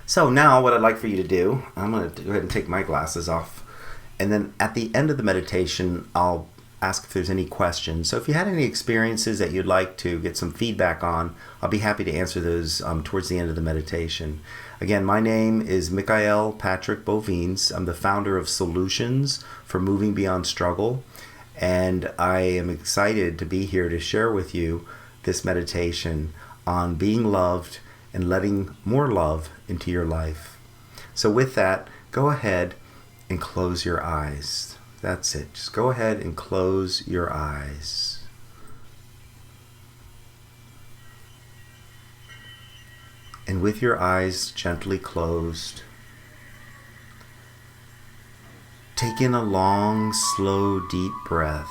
So now what I'd like for you to do, I'm going to go ahead and take my glasses off. And then at the end of the meditation, I'll ask if there's any questions. So if you had any experiences that you'd like to get some feedback on, I'll be happy to answer those towards the end of the meditation. Again, my name is Michaiel Patrick Bovenes. I'm the founder of Soul-utions for Moving Beyond Struggle. And I am excited to be here to share with you this meditation on being loved and letting more love into your life. So with that, go ahead and close your eyes. That's it. Just go ahead and close your eyes. And with your eyes gently closed, take in a long, slow, deep breath.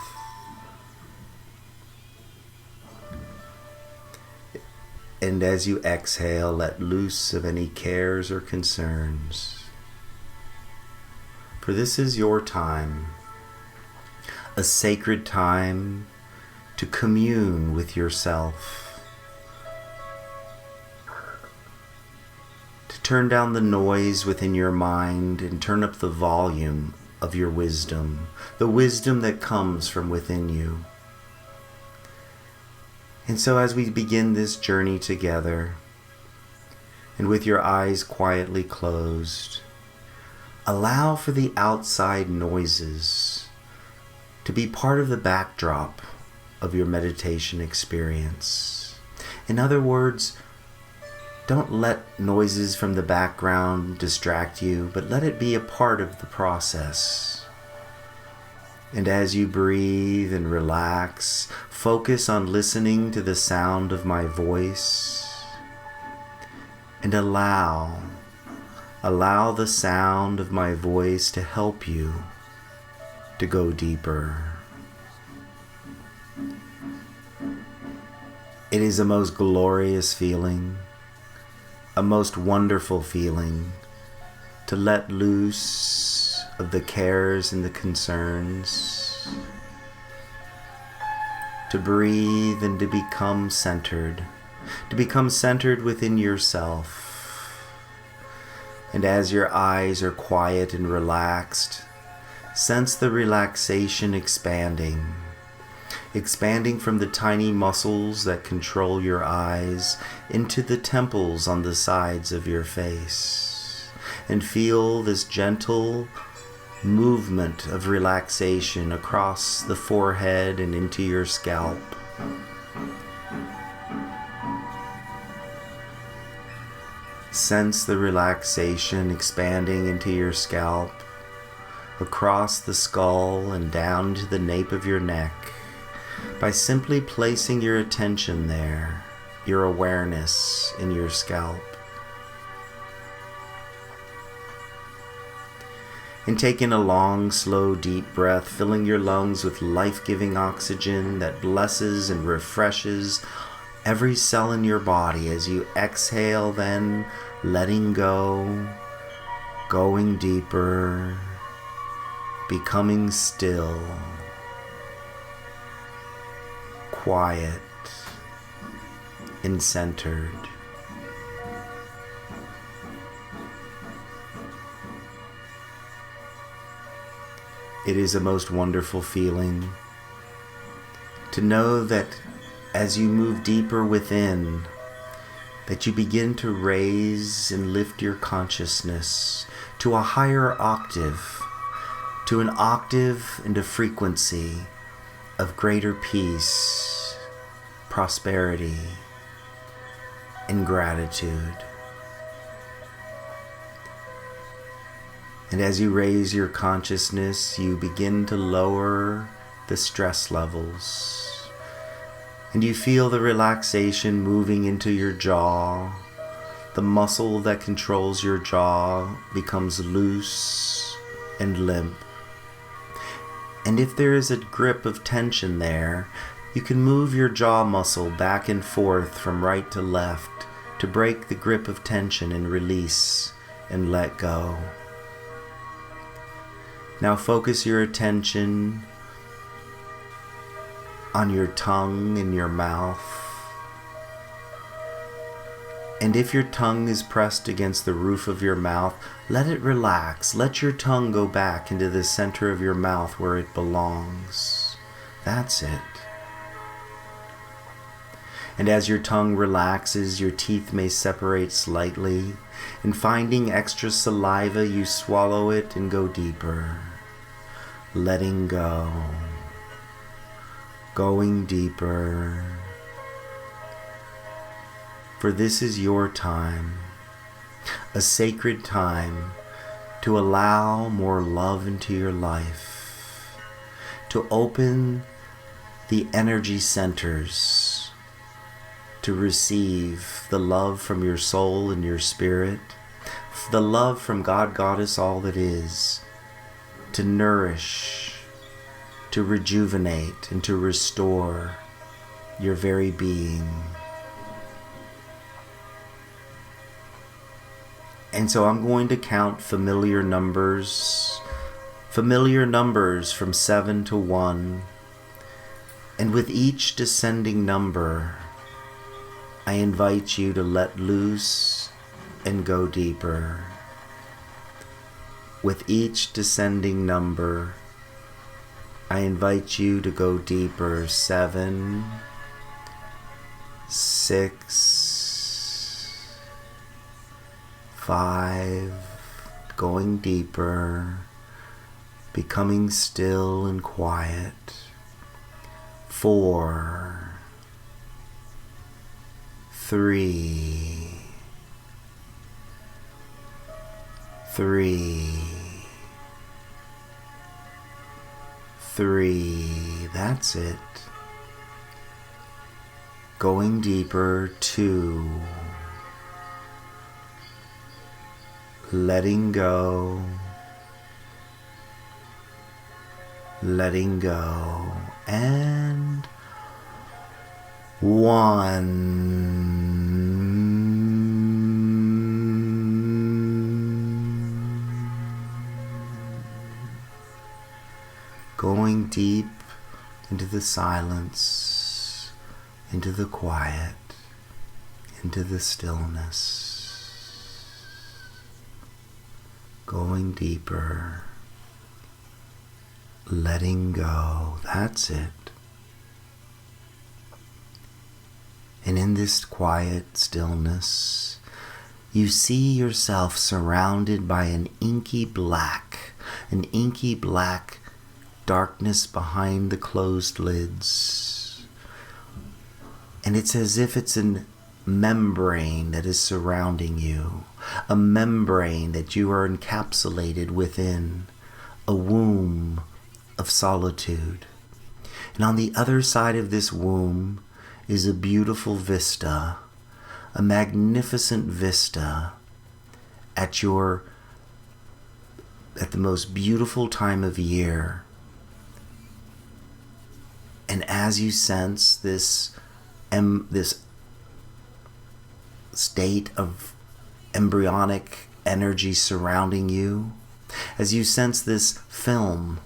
And as you exhale, let loose of any cares or concerns. For this is your time, a sacred time to commune with yourself, to turn down the noise within your mind and turn up the volume of your wisdom, the wisdom that comes from within you. And so as we begin this journey together, and with your eyes quietly closed, allow for the outside noises to be part of the backdrop of your meditation experience. In other words, don't let noises from the background distract you, but let it be a part of the process. And as you breathe and relax, focus on listening to the sound of my voice and allow the sound of my voice to help you to go deeper. It is a most glorious feeling, a most wonderful feeling to let loose of the cares and the concerns, to breathe and to become centered within yourself. And as your eyes are quiet and relaxed, sense the relaxation expanding from the tiny muscles that control your eyes into the temples on the sides of your face. And feel this gentle movement of relaxation across the forehead and into your scalp. Sense the relaxation expanding into your scalp, across the skull and down to the nape of your neck, by simply placing your attention there, your awareness in your scalp. And take in a long, slow, deep breath, filling your lungs with life-giving oxygen that blesses and refreshes every cell in your body. As you exhale, then letting go, going deeper, becoming still, quiet, and centered. It is a most wonderful feeling to know that as you move deeper within, that you begin to raise and lift your consciousness to a higher octave, to an octave and a frequency of greater peace, prosperity, and gratitude. And as you raise your consciousness, you begin to lower the stress levels. And you feel the relaxation moving into your jaw. The muscle that controls your jaw becomes loose and limp. And if there is a grip of tension there, you can move your jaw muscle back and forth from right to left to break the grip of tension and release and let go. Now focus your attention on your tongue and your mouth. And if your tongue is pressed against the roof of your mouth, let it relax. Let your tongue go back into the center of your mouth where it belongs. That's it. And as your tongue relaxes, your teeth may separate slightly. And finding extra saliva, you swallow it and go deeper. Letting go. Going deeper. For this is your time, a sacred time to allow more love into your life, to open the energy centers, to receive the love from your soul and your spirit, the love from God, Goddess, all that is, to nourish, to rejuvenate, and to restore your very being. And so I'm going to count familiar numbers from 7 to 1. And with each descending number, I invite you to let loose and go deeper. With each descending number, I invite you to go deeper. 7, 6, 5, going deeper, becoming still and quiet. 4, 3, 3, that's it. Going deeper. 2, letting go, and 1. Going deep into the silence, into the quiet, into the stillness. Going deeper, letting go, that's it. And in this quiet stillness, you see yourself surrounded by an inky black darkness behind the closed lids. And it's as if it's a membrane that is surrounding you, a membrane that you are encapsulated within, a womb of solitude. And on the other side of this womb is a beautiful vista, a magnificent vista at the most beautiful time of year. And as you sense this state of embryonic energy surrounding you, as you sense this film,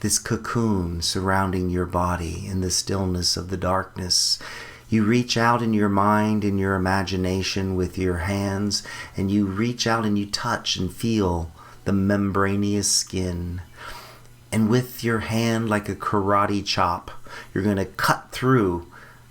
this cocoon surrounding your body in the stillness of the darkness, you reach out in your mind, in your imagination with your hands, and you reach out and you touch and feel the membranous skin. And with your hand, like a karate chop, you're going to cut through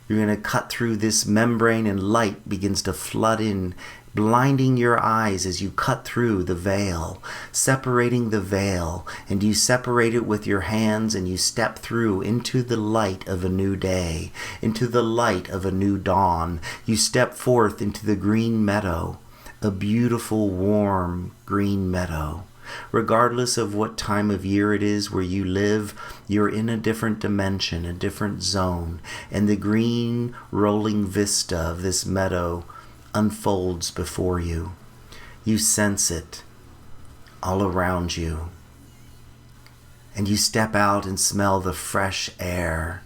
this membrane, and light begins to flood in, blinding your eyes as you cut through the veil, separating the veil, and you separate it with your hands, and you step through into the light of a new day, into the light of a new dawn. You step forth into the green meadow, a beautiful, warm green meadow. Regardless of what time of year it is where you live, you're in a different dimension, a different zone, and the green rolling vista of this meadow unfolds before you. You sense it all around you. And you step out and smell the fresh air,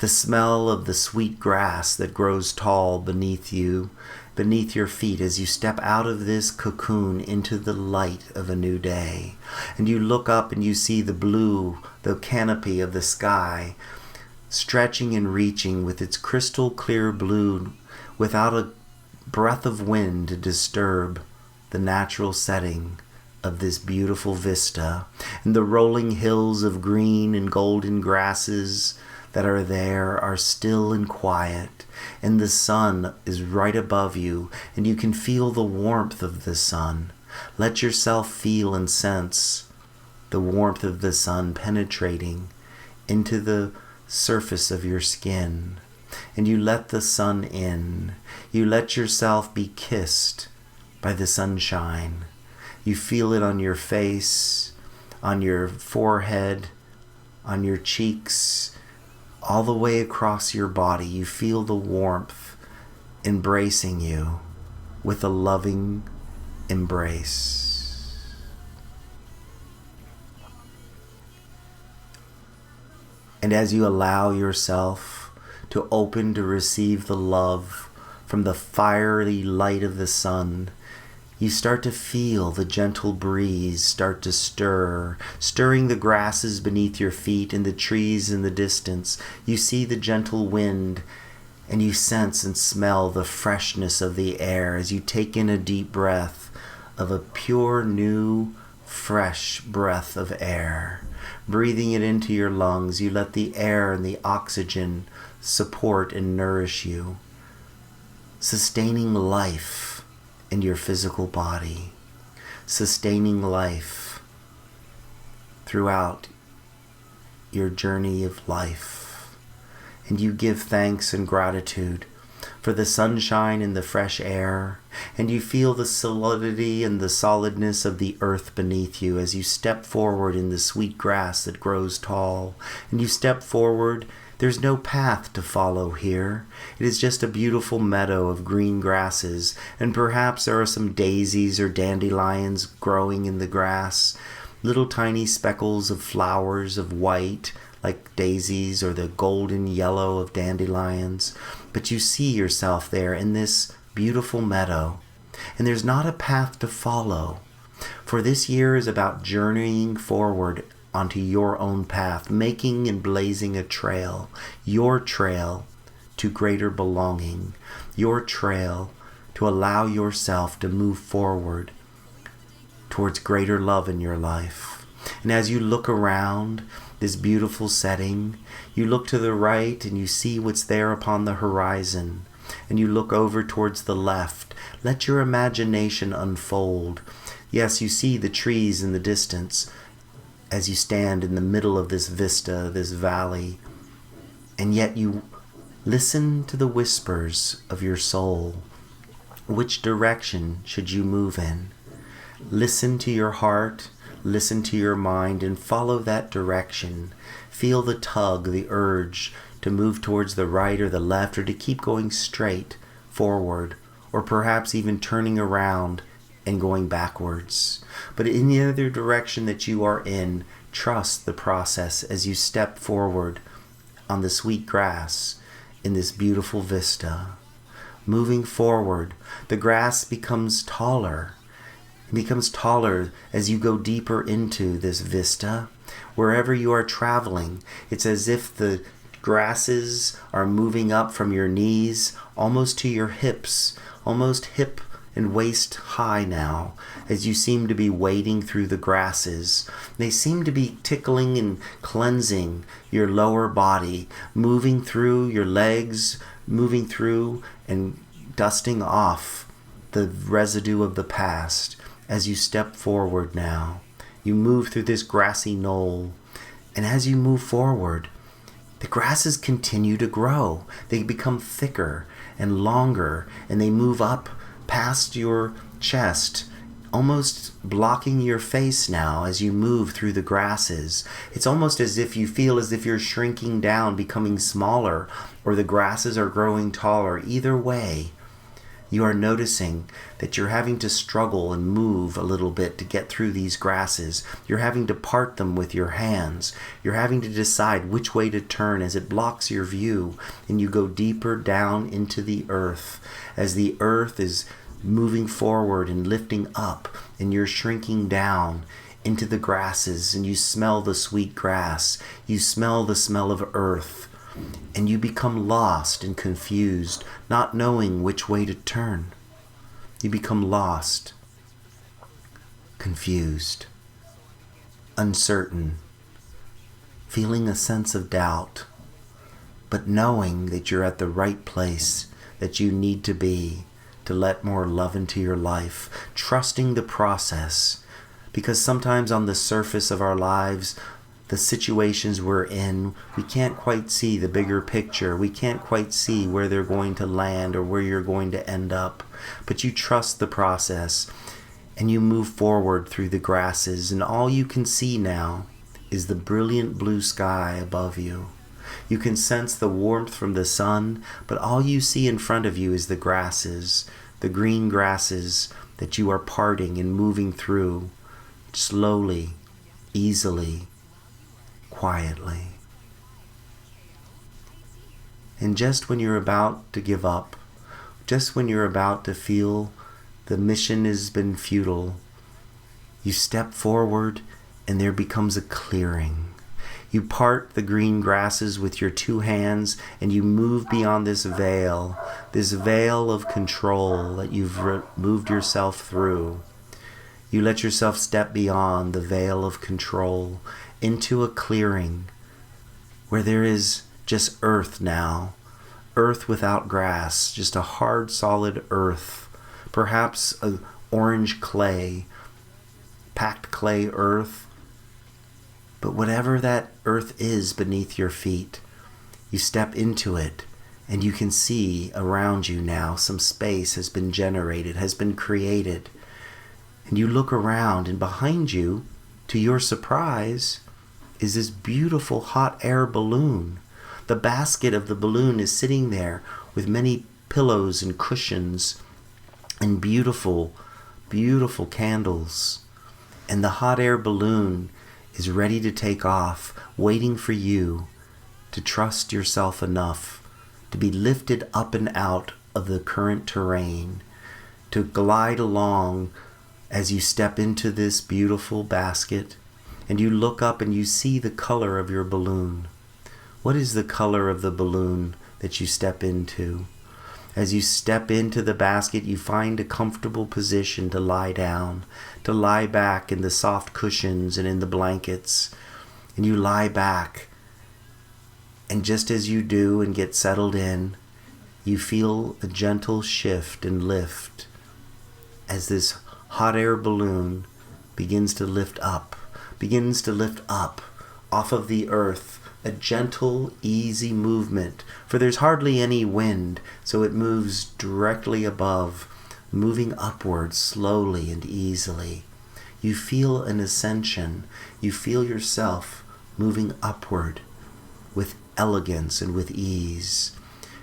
the smell of the sweet grass that grows tall beneath you, beneath your feet, as you step out of this cocoon into the light of a new day. And you look up and you see the blue, the canopy of the sky, stretching and reaching with its crystal clear blue, without a breath of wind to disturb the natural setting of this beautiful vista, and the rolling hills of green and golden grasses that are there are still and quiet, and the sun is right above you, and you can feel the warmth of the sun. Let yourself feel and sense the warmth of the sun penetrating into the surface of your skin, and you let the sun in. You let yourself be kissed by the sunshine. You feel it on your face, on your forehead, on your cheeks, all the way across your body. You feel the warmth embracing you with a loving embrace. And as you allow yourself to open to receive the love from the fiery light of the sun, you start to feel the gentle breeze start to stirring the grasses beneath your feet and the trees in the distance. You see the gentle wind, and you sense and smell the freshness of the air as you take in a deep breath of a pure, new, fresh breath of air. Breathing it into your lungs, you let the air and the oxygen support and nourish you, sustaining life in your physical body, sustaining life throughout your journey of life. And you give thanks and gratitude for the sunshine and the fresh air, and you feel the solidity and the solidness of the earth beneath you as you step forward in the sweet grass that grows tall. And you step forward. There's no path to follow here. It is just a beautiful meadow of green grasses, and perhaps there are some daisies or dandelions growing in the grass, little tiny speckles of flowers of white like daisies or the golden yellow of dandelions. But you see yourself there in this beautiful meadow, and there's not a path to follow, for this year is about journeying forward onto your own path, making and blazing a trail, your trail to greater belonging, your trail to allow yourself to move forward towards greater love in your life. And as you look around this beautiful setting, you look to the right and you see what's there upon the horizon, and you look over towards the left. Let your imagination unfold. Yes, you see the trees in the distance as you stand in the middle of this vista, this valley, and yet you listen to the whispers of your soul. Which direction should you move in? Listen to your heart, listen to your mind, and follow that direction. Feel the tug, the urge to move towards the right or the left, or to keep going straight forward, or perhaps even turning around and going backwards. But in the other direction that you are in, trust the process as you step forward on the sweet grass in this beautiful vista. Moving forward, the grass becomes taller. It becomes taller as you go deeper into this vista. Wherever you are traveling, it's as if the grasses are moving up from your knees almost to your hips, almost hip and waist high now, as you seem to be wading through the grasses. They seem to be tickling and cleansing your lower body, moving through your legs, moving through and dusting off the residue of the past. As you step forward now, you move through this grassy knoll, and as you move forward, the grasses continue to grow. They become thicker and longer, and they move up past your chest, almost blocking your face now as you move through the grasses. It's almost as if you feel as if you're shrinking down, becoming smaller, or the grasses are growing taller. Either way, you are noticing that you're having to struggle and move a little bit to get through these grasses. You're having to part them with your hands. You're having to decide which way to turn as it blocks your view, and you go deeper down into the earth. As the earth is moving forward and lifting up, and you're shrinking down into the grasses, and you smell the sweet grass. You smell the smell of earth. And you become lost and confused, not knowing which way to turn. You become lost, confused, uncertain, feeling a sense of doubt, but knowing that you're at the right place that you need to be to let more love into your life, trusting the process, because sometimes on the surface of our lives, the situations we're in, we can't quite see the bigger picture. We can't quite see where they're going to land or where you're going to end up. But you trust the process and you move forward through the grasses, and all you can see now is the brilliant blue sky above you. You can sense the warmth from the sun, but all you see in front of you is the grasses, the green grasses that you are parting and moving through slowly, easily, quietly. And just when you're about to give up, just when you're about to feel the mission has been futile, you step forward and there becomes a clearing. You part the green grasses with your two hands and you move beyond this veil of control that you've moved yourself through. You let yourself step beyond the veil of control into a clearing where there is just earth now, earth without grass, just a hard, solid earth, perhaps an orange clay, packed clay earth. But whatever that earth is beneath your feet, you step into it and you can see around you now some space has been generated, has been created. And you look around and behind you, to your surprise, is this beautiful hot air balloon. The basket of the balloon is sitting there with many pillows and cushions and beautiful, beautiful candles. And the hot air balloon is ready to take off, waiting for you to trust yourself enough to be lifted up and out of the current terrain, to glide along as you step into this beautiful basket, and you look up and you see the color of your balloon. What is the color of the balloon that you step into? As you step into the basket, you find a comfortable position to lie down, to lie back in the soft cushions and in the blankets. And you lie back, and just as you do and get settled in, you feel a gentle shift and lift as this hot air balloon begins to lift up off of the earth. A gentle, easy movement, for there's hardly any wind, so it moves directly above, moving upwards slowly and easily. You feel an ascension. You feel yourself moving upward with elegance and with ease.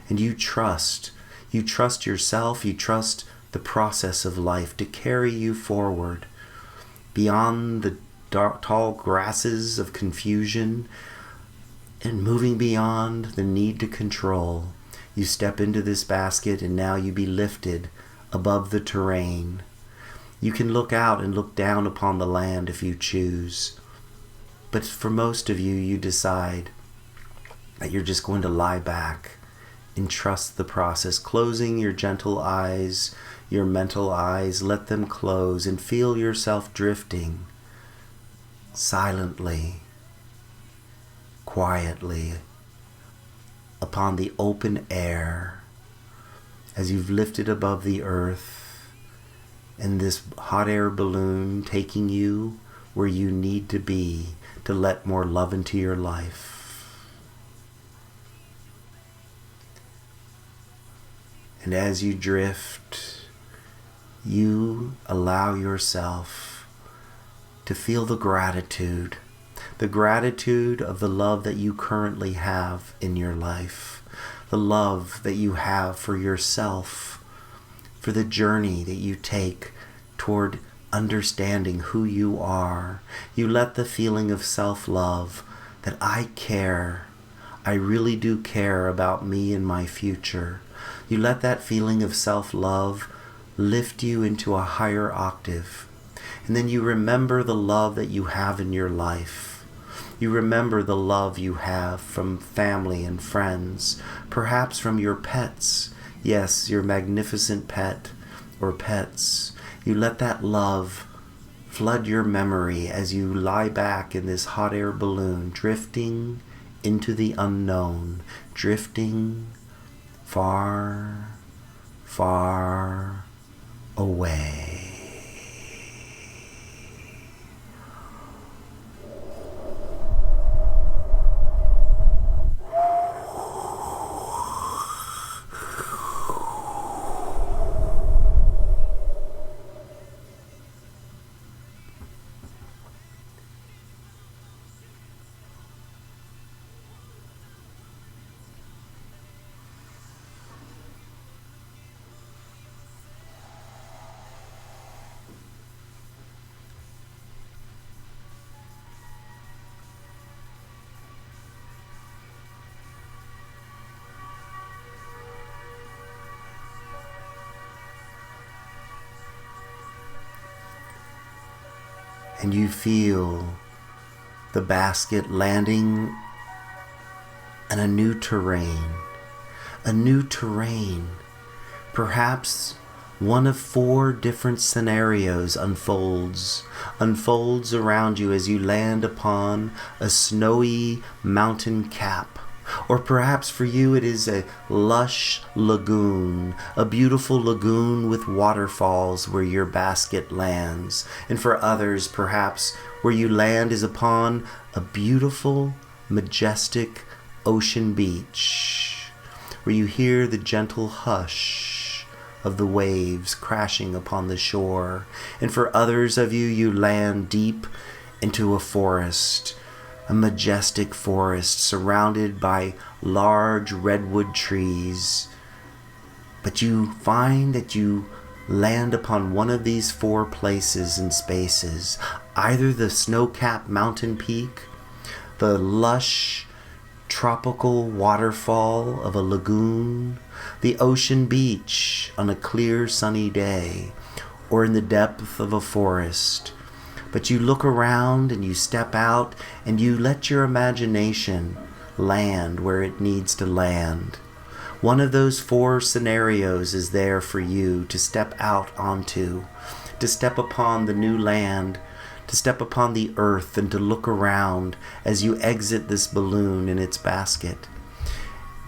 And you trust yourself, you trust the process of life to carry you forward beyond the dark, tall grasses of confusion, and moving beyond the need to control. You step into this basket and now you be lifted above the terrain. You can look out and look down upon the land if you choose. But for most of you, you decide that you're just going to lie back and trust the process, closing your gentle eyes, your mental eyes, let them close and feel yourself drifting silently, quietly upon the open air as you've lifted above the earth and this hot air balloon taking you where you need to be to let more love into your life. And as you drift, you allow yourself to feel the gratitude of the love that you currently have in your life, the love that you have for yourself, for the journey that you take toward understanding who you are. You let the feeling of self-love, that I care, I really do care about me and my future. You let that feeling of self-love lift you into a higher octave. And then you remember the love that you have in your life. You remember the love you have from family and friends, perhaps from your pets. Yes, your magnificent pet, or pets. You let that love flood your memory as you lie back in this hot air balloon, drifting into the unknown, drifting far, far away. And you feel the basket landing in a new terrain. A new terrain. Perhaps one of 4 different scenarios unfolds around you as you land upon a snowy mountain cap. Or perhaps for you it is a lush lagoon, a beautiful lagoon with waterfalls where your basket lands. And for others, perhaps where you land is upon a beautiful, majestic ocean beach, where you hear the gentle hush of the waves crashing upon the shore. And for others of you, you land deep into a forest, a majestic forest surrounded by large redwood trees. But you find that you land upon one of these 4 places and spaces, either the snow-capped mountain peak, the lush tropical waterfall of a lagoon, the ocean beach on a clear sunny day, or in the depth of a forest. But you look around and you step out and you let your imagination land where it needs to land. One of those 4 scenarios is there for you to step out onto, to step upon the new land, to step upon the earth and to look around as you exit this balloon in its basket.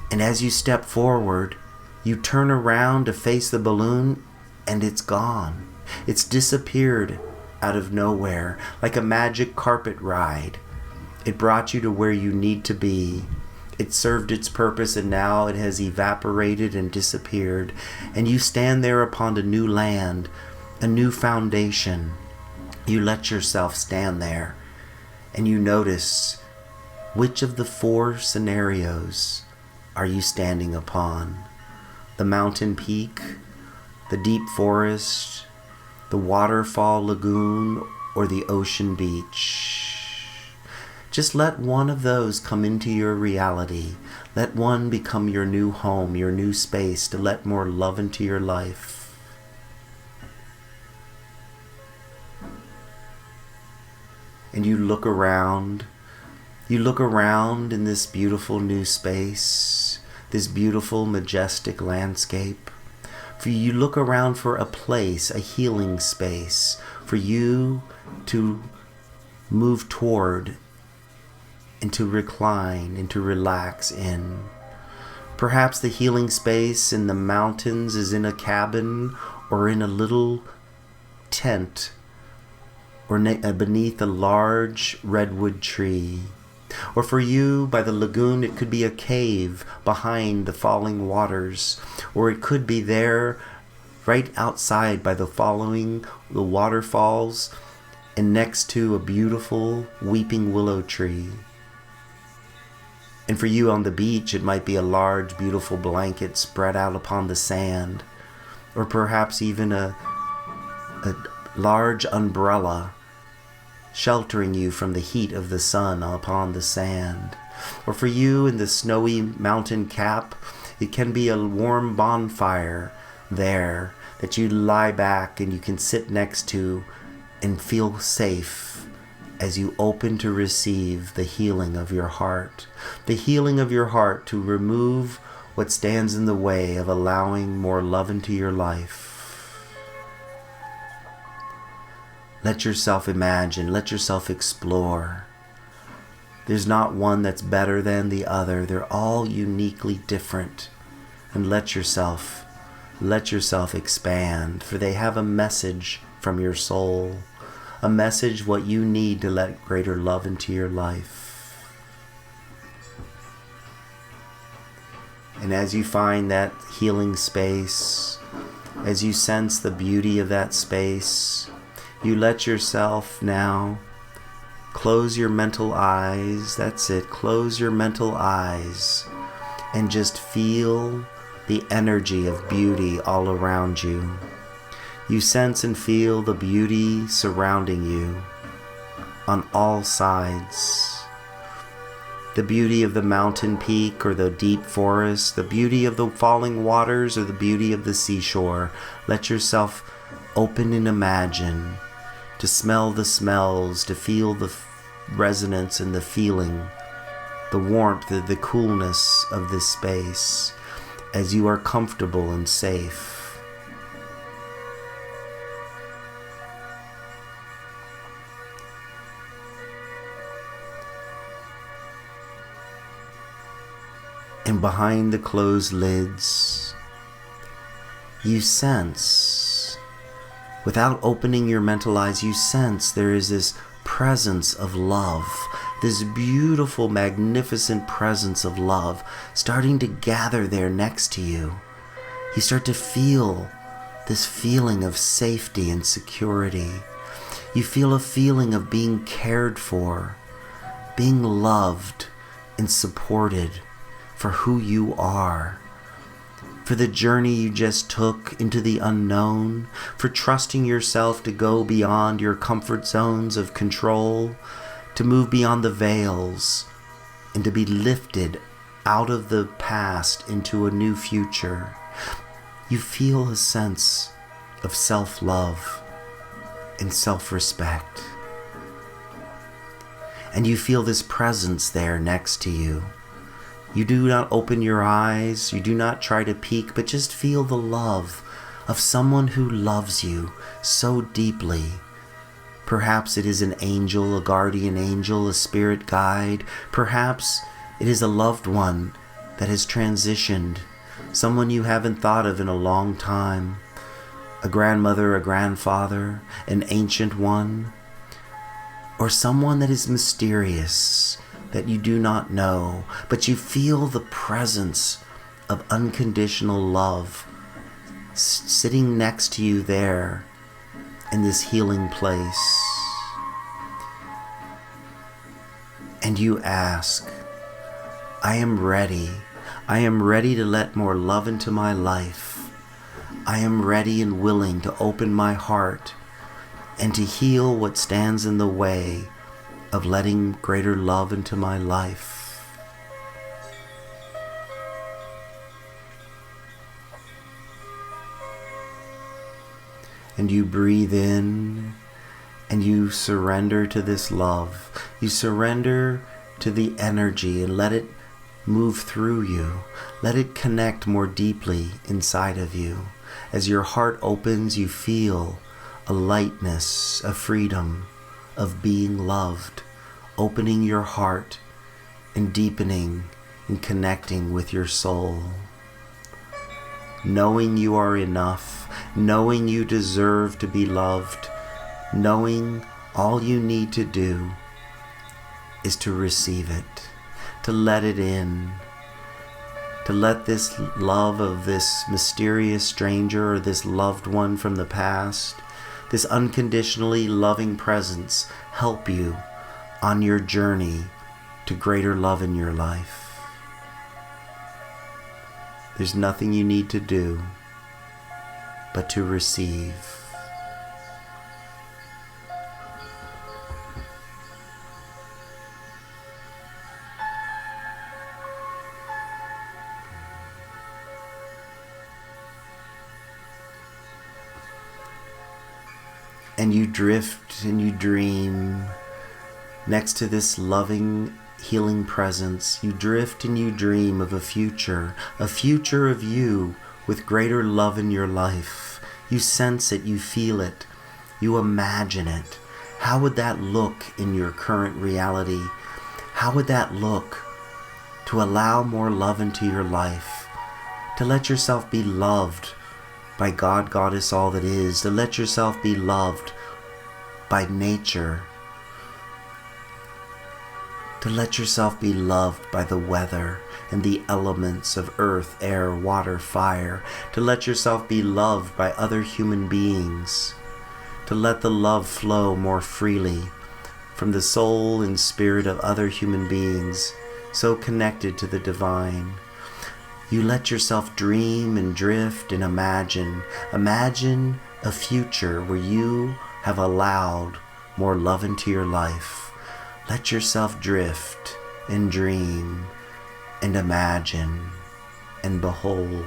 And as you step forward, you turn around to face the balloon and it's gone. It's disappeared out of nowhere, like a magic carpet ride. It brought you to where you need to be. It served its purpose and now it has evaporated and disappeared. And you stand there upon a new land, a new foundation. You let yourself stand there and you notice which of the 4 scenarios are you standing upon? The mountain peak, the deep forest, the waterfall lagoon, or the ocean beach. Just let one of those come into your reality. Let one become your new home, your new space to let more love into your life. And you look around in this beautiful new space, this beautiful, majestic landscape. For you look around for a place, a healing space, for you to move toward and to recline and to relax in. Perhaps the healing space in the mountains is in a cabin or in a little tent or beneath a large redwood tree. Or for you, by the lagoon, it could be a cave behind the falling waters. Or it could be there, right outside by the waterfalls, and next to a beautiful weeping willow tree. And for you on the beach, it might be a large, beautiful blanket spread out upon the sand. Or perhaps even a large umbrella sheltering you from the heat of the sun upon the sand. Or for you in the snowy mountain cap, it can be a warm bonfire there that you lie back and you can sit next to and feel safe as you open to receive the healing of your heart. The healing of your heart to remove what stands in the way of allowing more love into your life. Let yourself imagine, let yourself explore. There's not one that's better than the other. They're all uniquely different. And let yourself expand, for they have a message from your soul, a message what you need to let greater love into your life. And as you find that healing space, as you sense the beauty of that space, you let yourself now close your mental eyes. That's it. Close your mental eyes and just feel the energy of beauty all around you. You sense and feel the beauty surrounding you on all sides. The beauty of the mountain peak or the deep forest, the beauty of the falling waters or the beauty of the seashore. Let yourself open and imagine, to smell the smells, to feel the resonance and the feeling, the warmth, the coolness of this space as you are comfortable and safe. And behind the closed lids, you sense, without opening your mental eyes, you sense there is this presence of love, this beautiful, magnificent presence of love starting to gather there next to you. You start to feel this feeling of safety and security. You feel a feeling of being cared for, being loved and supported for who you are, for the journey you just took into the unknown, for trusting yourself to go beyond your comfort zones of control, to move beyond the veils, and to be lifted out of the past into a new future. You feel a sense of self-love and self-respect. And you feel this presence there next to you. You do not open your eyes, you do not try to peek, but just feel the love of someone who loves you so deeply. Perhaps it is an angel, a guardian angel, a spirit guide. Perhaps it is a loved one that has transitioned, someone you haven't thought of in a long time, a grandmother, a grandfather, an ancient one, or someone that is mysterious, that you do not know, but you feel the presence of unconditional love sitting next to you there in this healing place. And you ask, I am ready. I am ready to let more love into my life. I am ready and willing to open my heart and to heal what stands in the way of letting greater love into my life. And you breathe in and you surrender to this love. You surrender to the energy and let it move through you. Let it connect more deeply inside of you. As your heart opens, you feel a lightness, a freedom of being loved, opening your heart and deepening and connecting with your soul. Knowing you are enough, knowing you deserve to be loved, knowing all you need to do is to receive it, to let it in, to let this love of this mysterious stranger or this loved one from the past, this unconditionally loving presence, help you on your journey to greater love in your life. There's nothing you need to do but to receive. And you drift and you dream next to this loving, healing presence. You drift and you dream of a future of you with greater love in your life. You sense it, you feel it, You imagine it. How would that look in your current reality? How would that look to allow more love into your life? To let yourself be loved by God, Goddess, all that is. To let yourself be loved by nature. To let yourself be loved by the weather and the elements of earth, air, water, fire. To let yourself be loved by other human beings. To let the love flow more freely from the soul and spirit of other human beings, so connected to the divine. You let yourself dream and drift and imagine. Imagine a future where you have allowed more love into your life. Let yourself drift and dream and imagine and behold.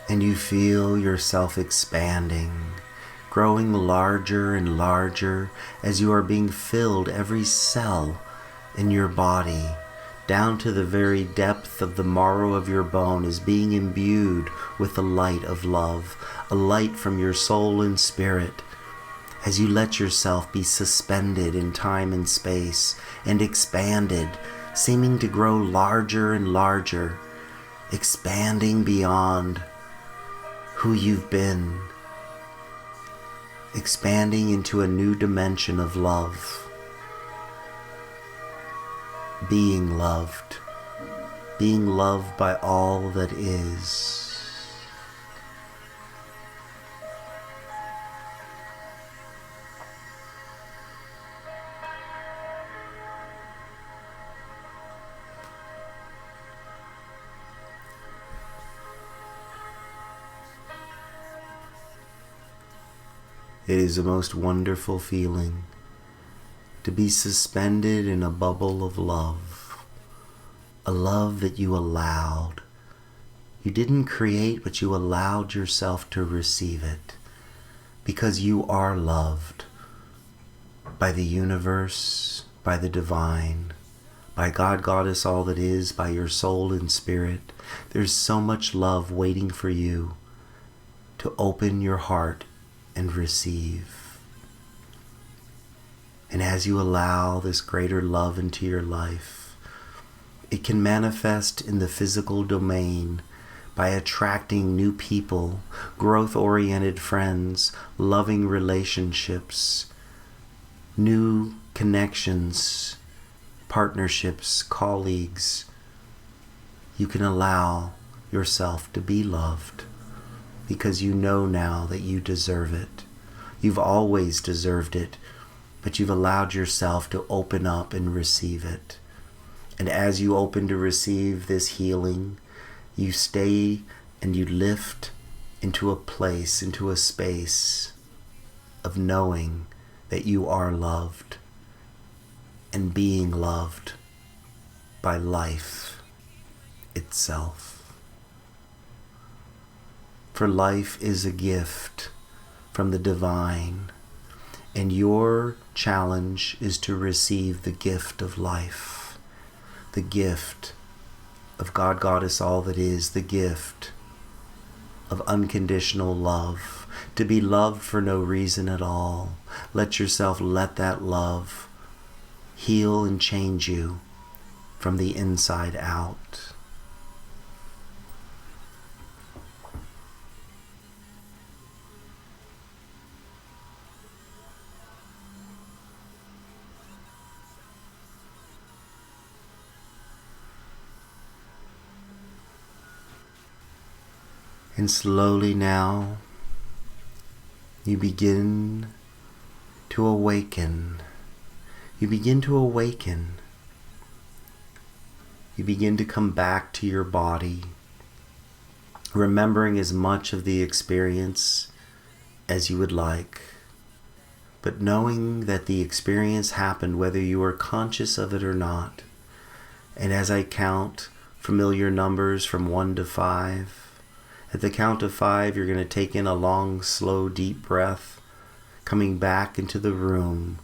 And you feel yourself expanding, growing larger and larger as you are being filled, every cell in your body, down to the very depth of the marrow of your bone, is being imbued with the light of love, a light from your soul and spirit, as you let yourself be suspended in time and space and expanded, seeming to grow larger and larger, expanding beyond who you've been, expanding into a new dimension of love, being loved by all that is. It is a most wonderful feeling to be suspended in a bubble of love, a love that you allowed. You didn't create, but you allowed yourself to receive it, because you are loved by the universe, by the divine, by God, Goddess, all that is, by your soul and spirit. There's so much love waiting for you to open your heart and receive. And as you allow this greater love into your life, it can manifest in the physical domain by attracting new people, growth-oriented friends, loving relationships, new connections, partnerships, colleagues. You can allow yourself to be loved, because you know now that you deserve it. You've always deserved it, but you've allowed yourself to open up and receive it. And as you open to receive this healing, you stay and you lift into a place, into a space of knowing that you are loved and being loved by life itself. For life is a gift from the divine, and your challenge is to receive the gift of life, the gift of God, Goddess, all that is, the gift of unconditional love, to be loved for no reason at all. Let yourself let that love heal and change you from the inside out. And slowly now, you begin to awaken. You begin to awaken. You begin to come back to your body, remembering as much of the experience as you would like, but knowing that the experience happened whether you are conscious of it or not. And as I count familiar numbers from 1 to 5, at the count of 5, you're going to take in a long, slow, deep breath, coming back into the room,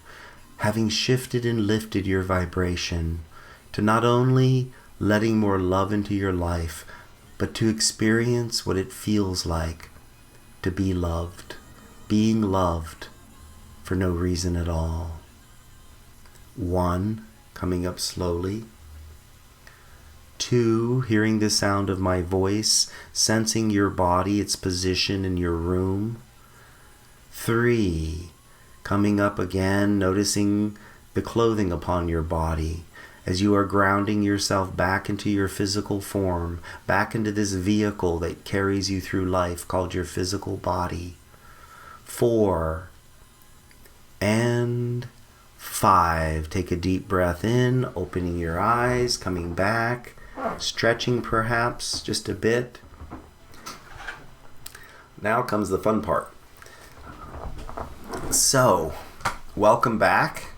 having shifted and lifted your vibration to not only letting more love into your life, but to experience what it feels like to be loved, being loved for no reason at all. 1, coming up slowly. 2, hearing the sound of my voice, sensing your body, its position in your room. 3, coming up again, noticing the clothing upon your body as you are grounding yourself back into your physical form, back into this vehicle that carries you through life called your physical body. 4, and 5. Take a deep breath in, opening your eyes, coming back, stretching perhaps just a bit. Now comes the fun part. So, welcome back.